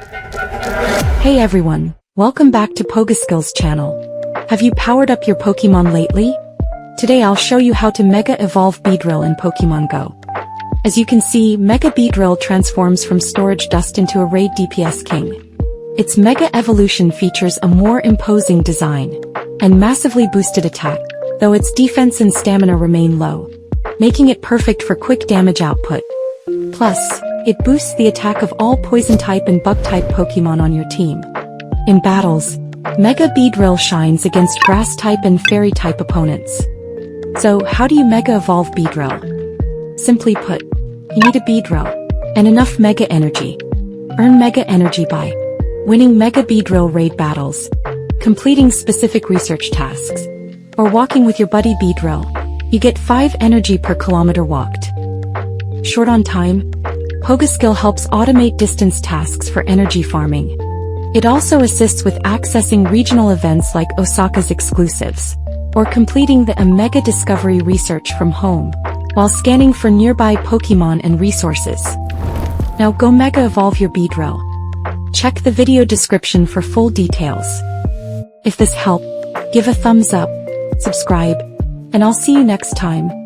Hey everyone, welcome back to PoGoskill's channel. Have you powered up your Pokemon lately? Today I'll show you how to Mega Evolve Beedrill in Pokemon Go. As you can see, Mega Beedrill transforms from storage dust into a raid DPS king. Its Mega Evolution features a more imposing design and massively boosted attack, though its defense and stamina remain low, making it perfect for quick damage output. Plus, it boosts the attack of all Poison-type and Bug-type Pokemon on your team. In battles, Mega Beedrill shines against Grass-type and Fairy-type opponents. So, how do you Mega Evolve Beedrill? Simply put, you need a Beedrill and enough Mega Energy. Earn Mega Energy by winning Mega Beedrill raid battles, completing specific research tasks, or walking with your buddy Beedrill. You get 5 energy per kilometer walked. Short on time, PoGoskill helps automate distance tasks for energy farming. It also assists with accessing regional events like Osaka's exclusives, or completing the Mega Discovery research from home, while scanning for nearby Pokemon and resources. Now go Mega Evolve your Beedrill. Check the video description for full details. If this helped, give a thumbs up, subscribe, and I'll see you next time.